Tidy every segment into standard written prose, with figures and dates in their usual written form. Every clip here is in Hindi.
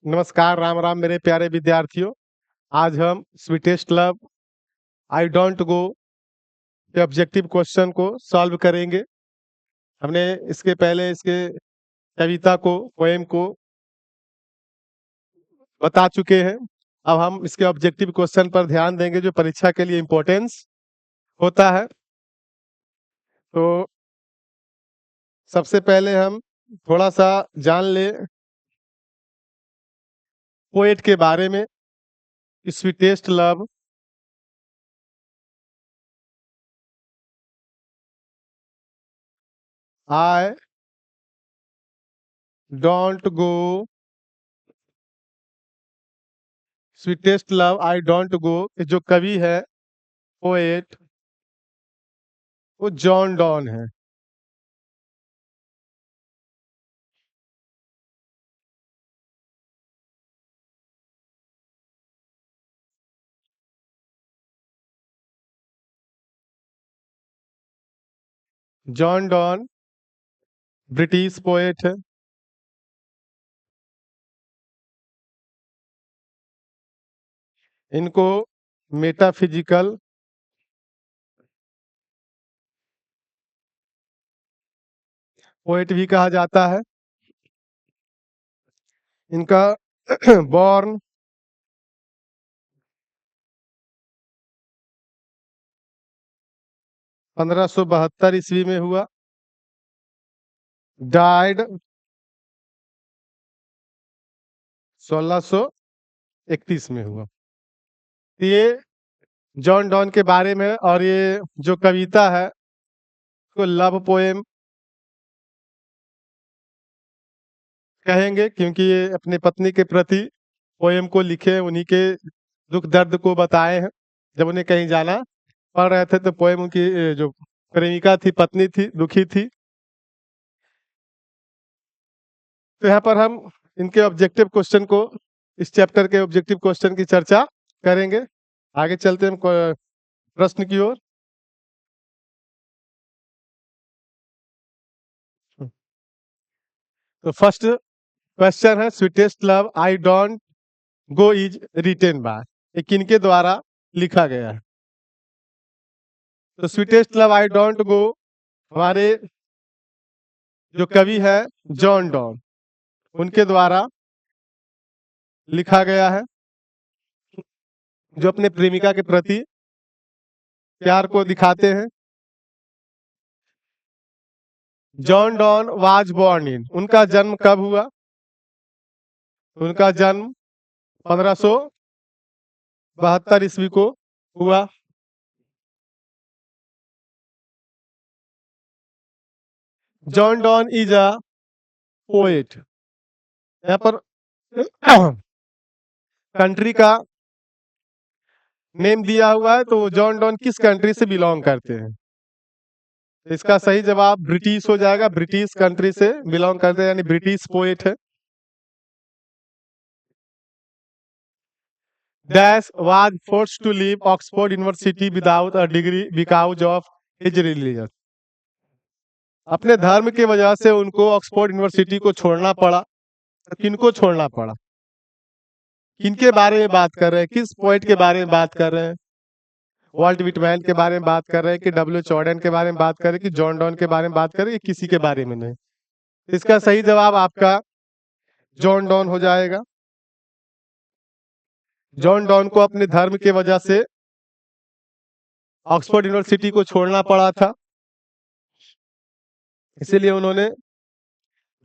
नमस्कार, राम राम मेरे प्यारे विद्यार्थियों। आज हम स्वीटेस्ट लव आई डोंट गो के ऑब्जेक्टिव क्वेश्चन को सॉल्व करेंगे। हमने इसके पहले इसके कविता को पोएम को बता चुके हैं। अब हम इसके ऑब्जेक्टिव क्वेश्चन पर ध्यान देंगे जो परीक्षा के लिए इम्पोर्टेंस होता है। तो सबसे पहले हम थोड़ा सा जान ले पोएट के बारे में। Sweetest love I don't go, sweetest love I don't गो जो कवि है पोएट वो जॉन डॉन है। जॉन डॉन ब्रिटिश पोएट है। इनको मेटाफिजिकल पोएट भी कहा जाता है। इनका बॉर्न 1572 ईस्वी में हुआ, डाइड 1631 में हुआ। ये जॉन डॉन के बारे में, और ये जो कविता है उसको लव पोएम कहेंगे क्योंकि ये अपनी पत्नी के प्रति पोएम को लिखे, उन्हीं के दुख दर्द को बताए हैं। जब उन्हें कहीं जाना पड़ रहे थे तो पोएम उनकी जो प्रेमिका थी, पत्नी थी, दुखी थी। तो यहाँ पर हम इनके ऑब्जेक्टिव क्वेश्चन को, इस चैप्टर के ऑब्जेक्टिव क्वेश्चन की चर्चा करेंगे। आगे चलते हैं हम प्रश्न की ओर। तो फर्स्ट क्वेश्चन है, sweetest love I don't go is written by, ये किनके द्वारा लिखा गया है? तो स्वीटेस्ट लव आई डोंट गो हमारे जो कवि है जॉन डॉन, उनके द्वारा लिखा गया है, जो अपने प्रेमिका के प्रति प्यार को दिखाते हैं। John Donne was born in, उनका जन्म कब हुआ? उनका जन्म 1572 ईस्वी को हुआ। John Donne is a poet. यहाँ पर कंट्री का नेम दिया हुआ है, तो जॉन डॉन किस कंट्री से बिलोंग करते हैं? इसका सही जवाब ब्रिटिश हो जाएगा। ब्रिटिश कंट्री से बिलोंग करते हैं, यानी ब्रिटिश पोएट है। Dash was forced to leave Oxford University without a degree because of his religion. अपने धर्म की वजह से उनको ऑक्सफोर्ड यूनिवर्सिटी को छोड़ना पड़ा। किनको छोड़ना पड़ा? किनके बारे में बात कर रहे हैं? किस पोएट के बारे में बात कर रहे हैं? वॉल्ट विटमैन के बारे में बात कर रहे हैं कि डब्ल्यू जॉर्डन के बारे में बात कर रहे हैं कि जॉन डॉन के बारे में बात कर रहे हैं कि किसी के बारे में नहीं? इसका सही जवाब आपका जॉन डॉन हो जाएगा। जॉन डॉन को अपने धर्म की वजह से ऑक्सफोर्ड यूनिवर्सिटी को छोड़ना पड़ा था, इसीलिए उन्होंने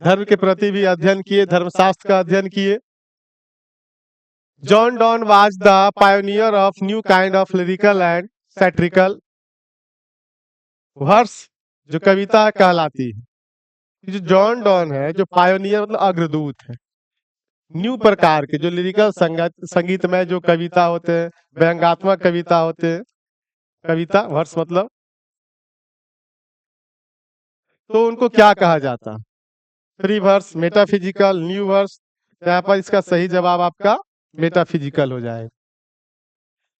धर्म के प्रति भी अध्ययन किए, धर्मशास्त्र का अध्ययन किए। John Donne was the pioneer of new kind of lyrical and satirical verse, जो कविता कहलाती है। जो जॉन डॉन है, जो पायोनियर मतलब अग्रदूत है, न्यू प्रकार के जो लिरिकल संगीत में जो कविता होते हैं, व्यंग्यात्मक कविता होते हैं, कविता वर्स मतलब, तो उनको क्या कहा जाता? Free verse, metaphysical, new verse. यहाँ पर इसका सही जवाब आपका मेटाफिजिकल हो जाएगा।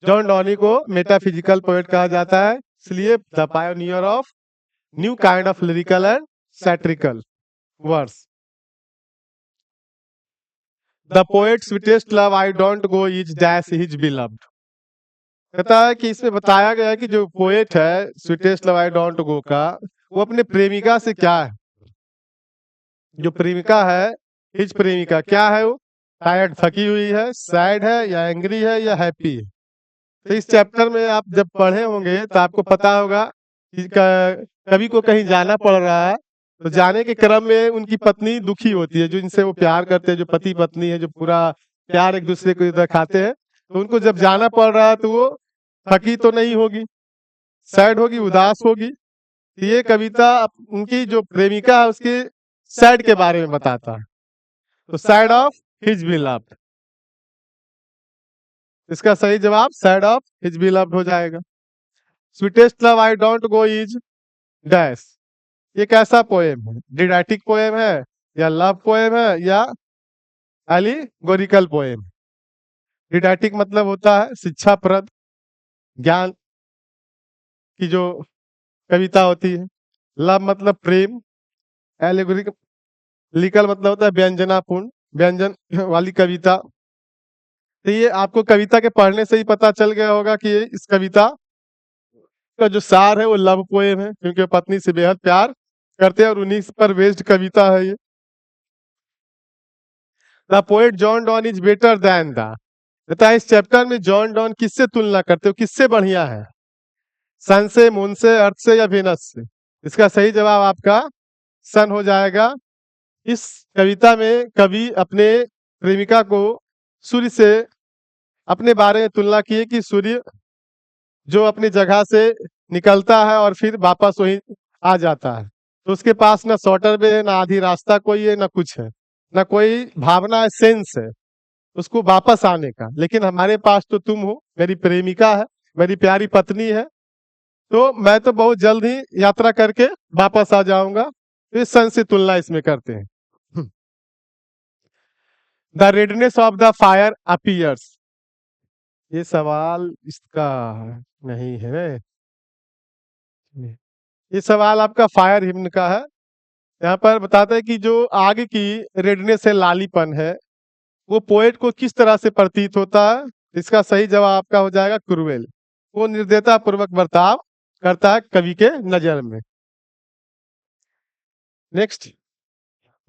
जॉन डॉनी को मेटाफिजिकल पोएट कहा जाता है, इसलिए the pioneer of new kind of lyrical and satirical verse. The poet sweetest love I don't go is dash his beloved. कहता है कि इसमें बताया गया है कि जो पोएट है स्वीटेस्ट लव आई डोंट गो का, वो अपने प्रेमिका से क्या है, जो प्रेमिका है, हिज प्रेमिका क्या है, वो टायर्ड थकी हुई है, सैड है या एंग्री है या हैप्पी है। तो इस चैप्टर में आप जब पढ़े होंगे तो आपको पता होगा कि कवि को कहीं जाना पड़ रहा है, तो जाने के क्रम में उनकी पत्नी दुखी होती है, जो इनसे वो प्यार करते हैं, जो पति पत्नी है, जो पूरा प्यार एक दूसरे को दिखाते हैं, तो उनको जब जाना पड़ रहा है तो वो थकी तो नहीं होगी, सैड होगी, उदास होगी। तो ये कविता उनकी जो प्रेमिका है उसके सैड के बारे में बताता है। तो सैड ऑफ हिज बिलव्ड, इसका सही जवाब सैड ऑफ हिज बिलव्ड हो जाएगा। Sweetest love I don't go is dash, ये कैसा पोएम है, डिडैक्टिक पोएम है या लव पोएम है या एलिगोरिकल पोएम। डिडैक्टिक मतलब होता है शिक्षाप्रद, ज्ञान की जो कविता होती है। लव मतलब प्रेम, एलिगोरिकल मतलब होता है व्यंजनापूर्ण, व्यंजन वाली कविता। तो ये आपको कविता के पढ़ने से ही पता चल गया होगा कि इस कविता का जो सार है वो लव पोएम है, क्योंकि वो पत्नी से बेहद प्यार करते हैं और उन्हीं पर बेस्ड कविता है ये। The poet John Donne is better than the, बताया इस चैप्टर में जॉन डॉन किससे तुलना करते हो, किससे बढ़िया है, सन से, मून से, अर्थ से या वेनस से। इसका सही जवाब आपका सन हो जाएगा। इस कविता में कवि अपने प्रेमिका को सूर्य से अपने बारे में तुलना की है कि सूर्य जो अपनी जगह से निकलता है और फिर वापस वहीं आ जाता है, तो उसके पास ना शॉर्टर वे है, ना आधी रास्ता कोई है, ना कुछ है, ना कोई भावना है, सेंस है उसको वापस आने का। लेकिन हमारे पास तो तुम हो, मेरी प्रेमिका है, मेरी प्यारी पत्नी है, तो मैं तो बहुत जल्द ही यात्रा करके वापस आ जाऊंगा। तो इस सन से तुलना इसमें करते हैं। The redness of the fire appears, ये सवाल इसका नहीं है, ये सवाल आपका फायर हिम्न का है। यहाँ पर बताते हैं कि जो आग की रेडनेस है, लालीपन है, वो पोएट को किस तरह से प्रतीत होता है। इसका सही जवाब आपका हो जाएगा क्रूएल, वो निर्दयता पूर्वक बर्ताव करता है कवि के नजर में। Next,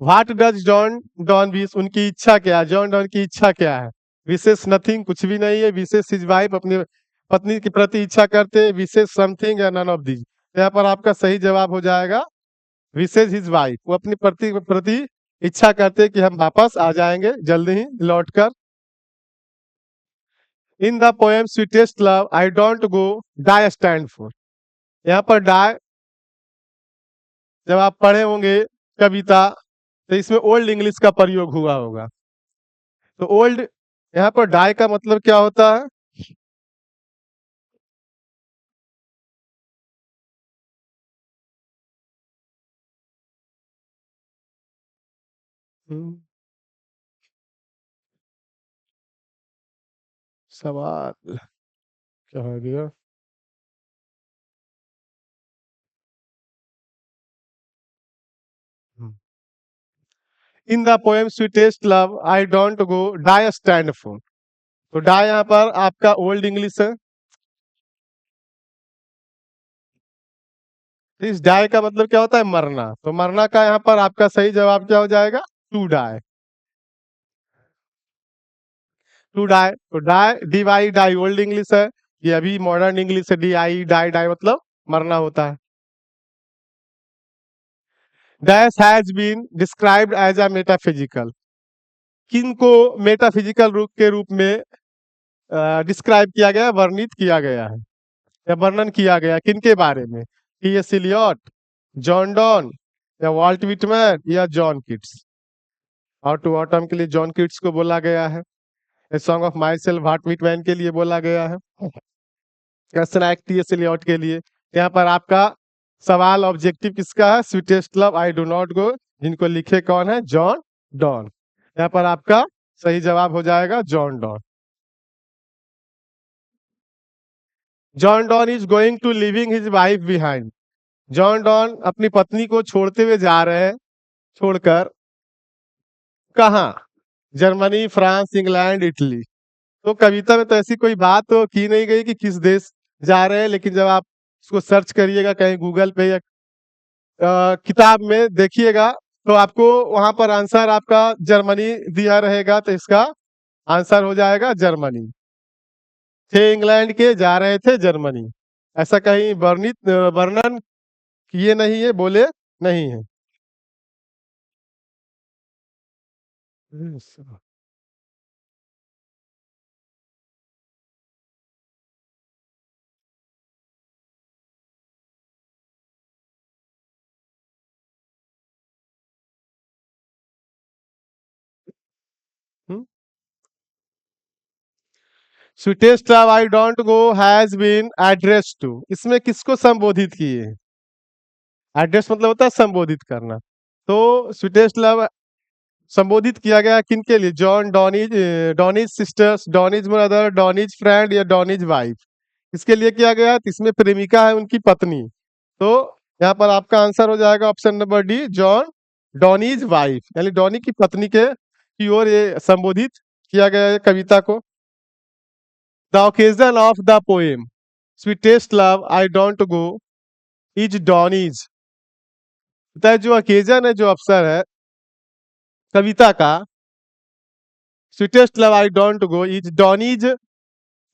what does John Donne wish, उनकी इच्छा क्या है, जॉन डॉन की इच्छा क्या है। विशेष नथिंग, कुछ भी नहीं है। विशेष हिज वाइफ, अपनी पत्नी के प्रति इच्छा करते हैं। विशेष समथिंग या नन ऑफ दीज। यहाँ पर आपका सही जवाब हो जाएगा विशेष हिज वाइफ, वो अपनी प्रति इच्छा करते हैं कि हम वापस आ जाएंगे जल्दी ही लौटकर। In the poem sweetest love I don't go die stand for, यहाँ पर डाई जब आप पढ़े होंगे कविता तो इसमें ओल्ड इंग्लिश का प्रयोग हुआ होगा। तो ओल्ड, यहाँ पर डाई का मतलब क्या होता है, हम्म, सवाल क्या हो गया। In the poem sweetest love I don't go die stand for, तो डाई यहाँ पर आपका ओल्ड इंग्लिश है। तो इस डाई का मतलब क्या होता है, मरना। तो मरना का यहाँ पर आपका सही जवाब क्या हो जाएगा, टू डाई। टू डाई, तो die D Y die old English है, ये अभी मॉडर्न इंग्लिश है। डी आई डाई, डाई मतलब मरना होता है। Dash has been described as a metaphysical, किन को मेटाफिजिकल रूप के रूप में डिस्क्राइब किया गया, वर्णित किया गया है या वर्णन किया गया, किन के बारे में। T S Eliot, John Donne या वॉल्ट विटमैन या John Keats. Ode to autumn के लिए जॉन किट्स को बोला गया है। A song of myself Walt Whitman के लिए बोला गया है। स्नैक टी एस इलियट के लिए। यहाँ पर आपका सवाल ऑब्जेक्टिव किसका है, sweetest love I do not go, जिनको लिखे कौन है, जॉन डॉन। यहाँ पर आपका सही जवाब हो जाएगा John Donne. John Donne is going to living his wife behind, John Donne अपनी पत्नी को छोड़ते हुए जा रहे हैं, छोड़कर कहाँ, जर्मनी, फ्रांस, इंग्लैंड, इटली। तो कविता में तो ऐसी कोई बात तो की नहीं गई कि किस देश जा रहे हैं, लेकिन जब आप उसको सर्च करिएगा कहीं गूगल पे या किताब में देखिएगा, तो आपको वहां पर आंसर आपका जर्मनी दिया रहेगा, तो इसका आंसर हो जाएगा जर्मनी। थे इंग्लैंड के, जा रहे थे जर्मनी। ऐसा कहीं वर्णित वर्णन किए नहीं है, बोले नहीं है। Sweetest love I don't go has been address to, इसमें किसको संबोधित किए? एड्रेस मतलब होता है संबोधित करना। तो स्वीटेस्ट लव संबोधित किया गया किनके लिए? जॉन, डॉनीज, डॉनीज सिस्टर्स, डॉनीज ब्रदर, डॉनीज फ्रेंड या डॉनीज वाइफ। इसके लिए किया गया है, तो इसमें प्रेमिका है उनकी पत्नी। तो यहाँ पर आपका आंसर हो जाएगा option number D, John, Donne's wife, यानी डॉनी की पत्नी के की ओर ये संबोधित किया गया है कविता को। The occasion of the poem sweetest love I don't go is Donne's, जो ओकेजन है, जो अवसर है कविता का, sweetest love I don't go is Donne's,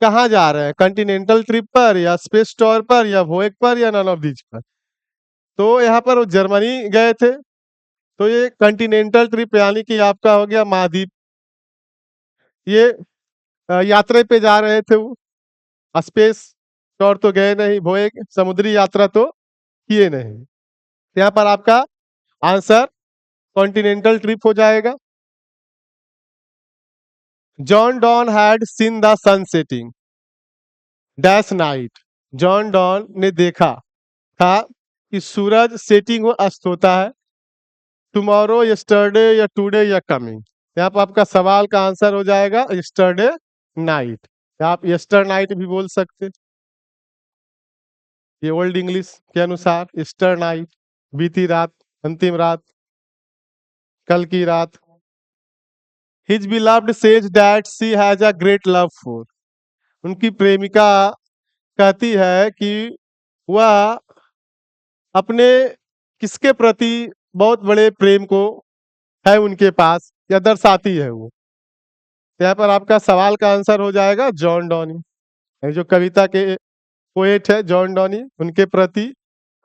कहाँ जा रहे हैं? कॉन्टिनेंटल ट्रिप पर या स्पेस टूर पर या वोएक पर या नन ऑफ दीज पर? तो यहाँ पर वो जर्मनी गए थे, तो ये कॉन्टिनेंटल ट्रिप यानी कि आपका हो गया महाद्वीप, ये यात्रा पे जा रहे थे वो। स्पेस टूर तो गए नहीं, वोएक समुद्री यात्रा तो किए नहीं। यहाँ पर आपका आंसर कॉन्टिनेंटल ट्रिप हो जाएगा। John Donne had seen the sun setting dash night, John Donne ने देखा था कि सूरज सेटिंग वो अस्त होता है। टुमारो, यस्टरडे या टुडे या कमिंग, यहाँ पर आपका सवाल का आंसर हो जाएगा यस्टरडे नाइट, या आप यस्टर नाइट भी बोल सकते हैं। ये ओल्ड इंग्लिश के अनुसार यस्टर नाइट, बीती रात, अंतिम रात, कल की रात। His beloved says that she has a great love for, उनकी प्रेमिका कहती है कि वह अपने किसके प्रति बहुत बड़े प्रेम को है उनके पास, या दर्शाती है वो। यहाँ पर आपका सवाल का आंसर हो जाएगा जॉन डॉनी, ये जो कविता के पोएट है जॉन डॉनी, उनके प्रति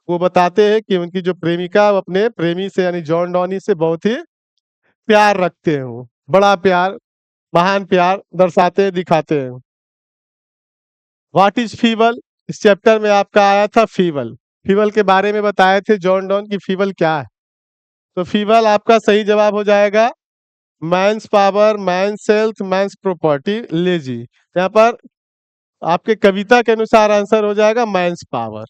वो बताते हैं कि उनकी जो प्रेमिका वो अपने प्रेमी से यानी जॉन डॉनी से बहुत ही प्यार रखते हैं, वो बड़ा प्यार, महान प्यार दर्शाते हैं, दिखाते हैं। व्हाट इज फीवल, इस चैप्टर में आपका आया था फीवल, फीवल के बारे में बताए थे जॉन डॉन की फीवल क्या है। तो फीवल आपका सही जवाब हो जाएगा man's power, man's health, man's property, lazy. यहाँ पर आपके कविता के अनुसार आंसर हो जाएगा मैंस पावर,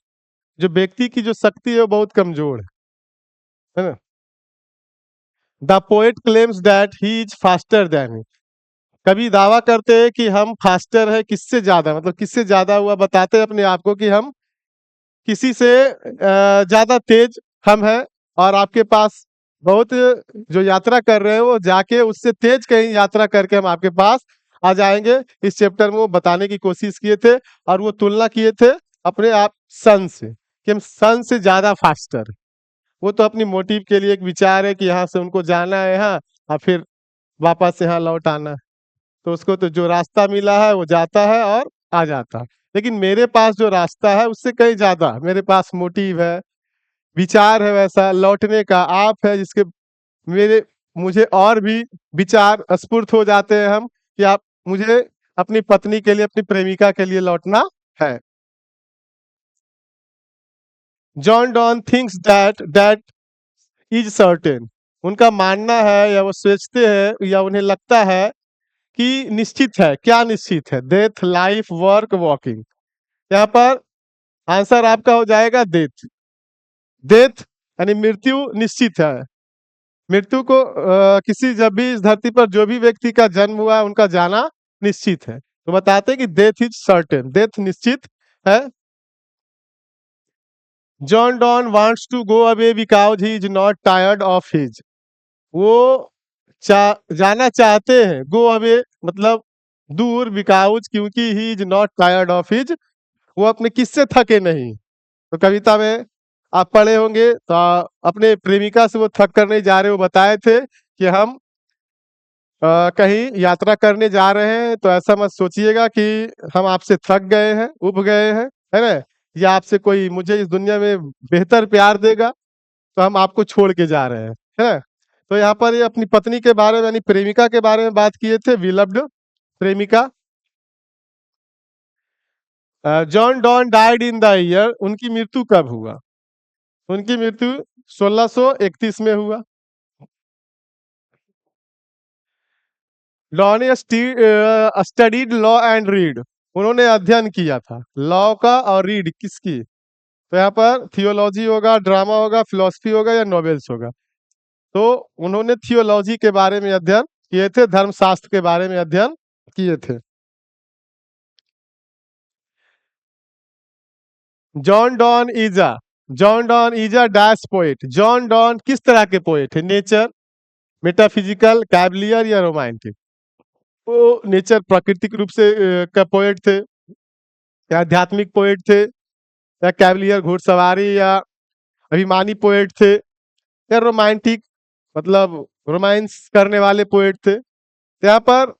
जो व्यक्ति की जो शक्ति है वो बहुत कमजोर है ना। The poet claims that he is faster than, कवि दावा करते हैं कि हम फास्टर है किससे ज्यादा, मतलब किससे ज्यादा हुआ बताते हैं अपने आप को कि हम किसी से ज्यादा तेज हम हैं, और आपके पास बहुत जो यात्रा कर रहे हैं वो जाके उससे तेज कहीं यात्रा करके हम आपके पास आ जाएंगे। इस चैप्टर में वो बताने की कोशिश किए थे, और वो तुलना किए थे अपने आप सन से, कि हम सन से ज्यादा फास्टर। वो तो अपनी मोटिव के लिए एक विचार है कि यहाँ से उनको जाना है यहाँ, और फिर वापस यहाँ लौट आना है। तो उसको तो जो रास्ता मिला है वो जाता है और आ जाता है। लेकिन मेरे पास जो रास्ता है उससे कहीं ज्यादा मेरे पास मोटिव है, विचार है वैसा लौटने का, आप है जिसके मेरे मुझे और भी विचार स्फुर्त हो जाते हैं हम, कि आप मुझे अपनी पत्नी के लिए, अपनी प्रेमिका के लिए लौटना है। John don thinks that that is certain, उनका मानना है या वो सोचते हैं या उन्हें लगता है कि निश्चित है, क्या निश्चित है? Death, life, work, walking. यहाँ पर आंसर आपका हो जाएगा डेथ। डेथ यानी मृत्यु निश्चित है। मृत्यु को किसी जब भी इस धरती पर जो भी व्यक्ति का जन्म हुआ है उनका जाना निश्चित है, तो बताते हैं कि डेथ इज सर्टेन, डेथ निश्चित है। John Donne wants to go away because he is not tired of his, वो जाना चाहते हैं, गो अवे मतलब दूर, बिकॉज क्योंकि ही is not tired of his, वो अपने किससे थके नहीं। तो कविता में आप पढ़े होंगे तो अपने प्रेमिका से वो थक कर नहीं जा रहे, वो बताए थे कि हम कहीं यात्रा करने जा रहे हैं, तो ऐसा मत सोचिएगा कि हम आपसे थक गए हैं, उब गए हैं, है ना, या आपसे कोई मुझे इस दुनिया में बेहतर प्यार देगा तो हम आपको छोड़ के जा रहे हैं, है ना। तो यहाँ पर ये अपनी पत्नी के बारे में यानी प्रेमिका के बारे में बात किए थे, विलव्ड प्रेमिका। John Donne died in the year, उनकी मृत्यु कब हुआ? उनकी मृत्यु 1631 में हुआ। Donny studied law and read, उन्होंने अध्ययन किया था लॉ का और रीड किसकी? तो यहाँ पर थियोलॉजी होगा, ड्रामा होगा, फिलोसफी होगा या नॉवेल्स होगा। तो उन्होंने थियोलॉजी के बारे में अध्ययन किए थे, धर्मशास्त्र के बारे में अध्ययन किए थे। जॉन डॉन इजा, जॉन डॉन इजा डैश पोएट, जॉन डॉन किस तरह के पोएट है? नेचर, मेटाफिजिकल, कैवलियर या रोमांटिक? वो नेचर प्राकृतिक रूप से का पोएट थे, या आध्यात्मिक पोएट थे, या कैवलियर घुड़सवारी या अभिमानी पोएट थे, या रोमांटिक मतलब रोमांस करने वाले पोएट थे। तो यहाँ पर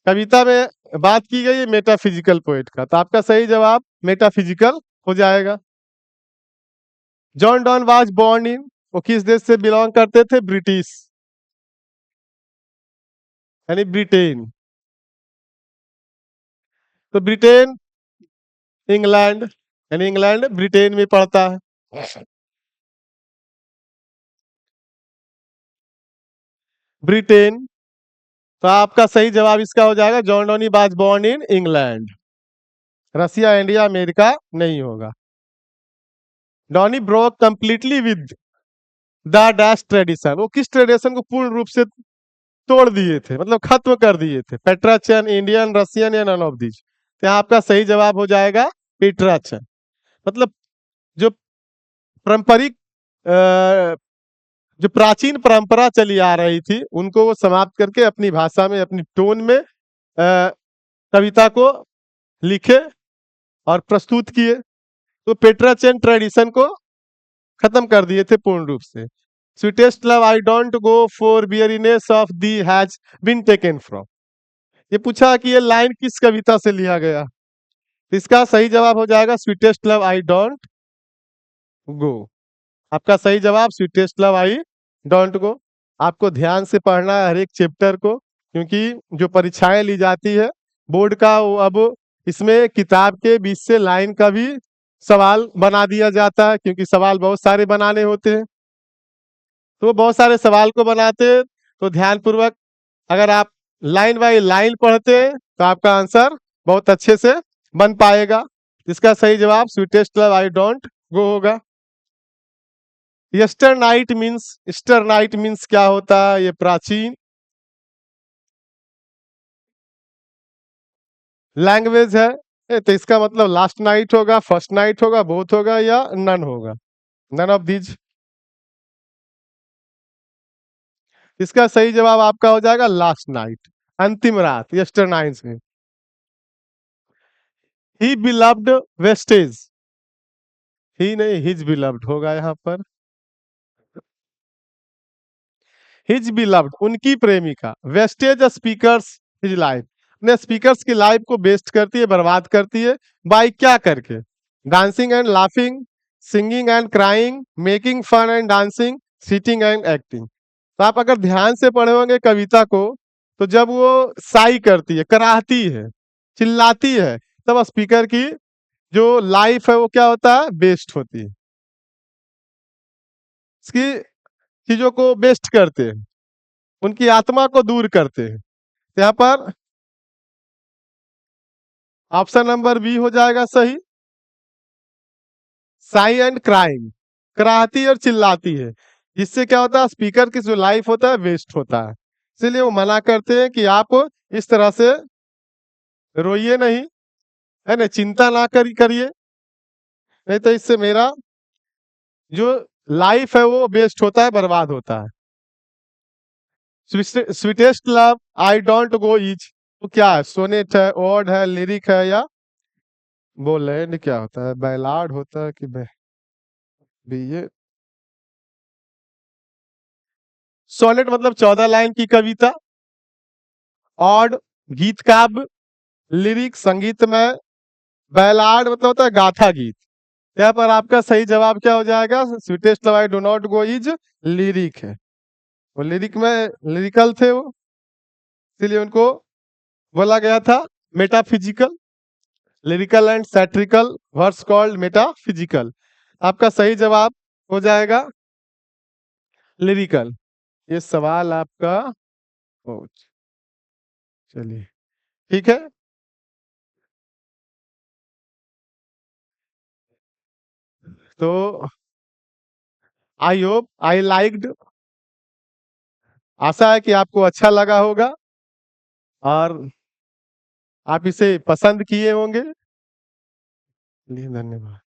कविता में बात की गई है मेटाफिजिकल पोएट का, तो आपका सही जवाब मेटाफिजिकल हो जाएगा। John Donne was born in, वो किस देश से बिलोंग करते थे? ब्रिटिश, यानी ब्रिटेन। तो ब्रिटेन, इंग्लैंड, यानी इंग्लैंड ब्रिटेन में पड़ता है। ब्रिटेन। तो आपका सही जवाब इसका हो जाएगा John Donne was born in England. Russia, India, America नहीं होगा। Donne broke completely with the dash tradition, वो किस ट्रेडिशन को पूर्ण रूप से तोड़ दिए थे, मतलब खत्म कर दिए थे? पेट्राचन, इंडियन, रशियन या नन ऑफ दीज? तो यहाँ आपका सही जवाब हो जाएगा पेट्राचन। मतलब जो पारंपरिक जो प्राचीन परंपरा चली आ रही थी उनको वो समाप्त करके अपनी भाषा में, अपनी टोन में कविता को लिखे और प्रस्तुत किए। तो पेट्राचन ट्रेडिशन को खत्म कर दिए थे पूर्ण रूप से। Sweetest love I don't go for weariness of thee has been taken from, ये पूछा कि ये लाइन किस कविता से लिया गया? तो इसका सही जवाब हो जाएगा स्वीटेस्ट लव आई डोंट गो। आपका सही जवाब स्वीटेस्ट लव आई डोंट गो। आपको ध्यान से पढ़ना है हर एक चैप्टर को, क्योंकि जो परीक्षाएं ली जाती है बोर्ड का, वो अब इसमें किताब के बीच से लाइन का भी सवाल बना दिया जाता है, क्योंकि सवाल बहुत सारे बनाने होते हैं। तो बहुत सारे सवाल को बनाते हैं, तो ध्यान पूर्वक अगर आप लाइन बाय लाइन पढ़ते हैं तो आपका आंसर बहुत अच्छे से बन पाएगा। इसका सही जवाब sweetest love I don't go होगा। Easter night means, Easter night means क्या होता है? ये प्राचीन लैंग्वेज है। तो इसका मतलब लास्ट नाइट होगा, फर्स्ट नाइट होगा, बोथ होगा या नन होगा? None of these. इसका सही जवाब आपका हो जाएगा लास्ट नाइट, अंतिम रात, ईस्टर नाइट में। ही बिलव्ड वेस्टेज, ही नहीं हिज बिलव्ड होगा यहाँ पर। हिज बिलव्ड उनकी प्रेमिका, वेस्टेज स्पीकर्स हिज लाइफ, अपने स्पीकर्स की लाइफ को वेस्ट करती है, बर्बाद करती है। बाई क्या करके? Dancing and laughing, singing and crying, making fun and dancing, sitting and acting. तो आप अगर ध्यान से पढ़े होंगे कविता को, तो जब वो साई करती है, कराहती है, चिल्लाती है, तब स्पीकर की जो लाइफ है वो क्या होता है? वेस्ट होती है। इसकी चीजों को वेस्ट करते हैं, उनकी आत्मा को दूर करते हैं। तो यहाँ पर ऑप्शन नंबर बी हो जाएगा सही, साई एंड क्राइम, कराहती और चिल्लाती है, जिससे क्या होता है? स्पीकर की जो लाइफ होता है वेस्ट होता है। इसलिए वो मना करते हैं कि आप इस तरह से रोइए नहीं, है ना, चिंता ना करिए, नहीं तो इससे मेरा जो लाइफ है वो वेस्ट होता है, बर्बाद होता है। Sweetest love I don't go is, तो क्या है? सोनेट है, ओड है, लिरिक है, या बोल रहे हैं क्या होता है? बैलाड होता है कि ये सोनेट मतलब 14 लाइन की कविता, ओड गीत काव्य, लिरिक संगीत में, बैलाड मतलब होता है गाथा गीत। यहाँ पर आपका सही जवाब क्या हो जाएगा? Sweetest love I do not go is lyric है। वो लिरिक में लिरिकल थे वो, इसलिए उनको बोला गया था metaphysical. Lyrical and satirical verse called metaphysical. आपका सही जवाब हो जाएगा लिरिकल। ये सवाल आपका हो, चलिए ठीक है। तो आई होप आई लाइक्ड, आशा है कि आपको अच्छा लगा होगा और आप इसे पसंद किए होंगे। चलिए धन्यवाद।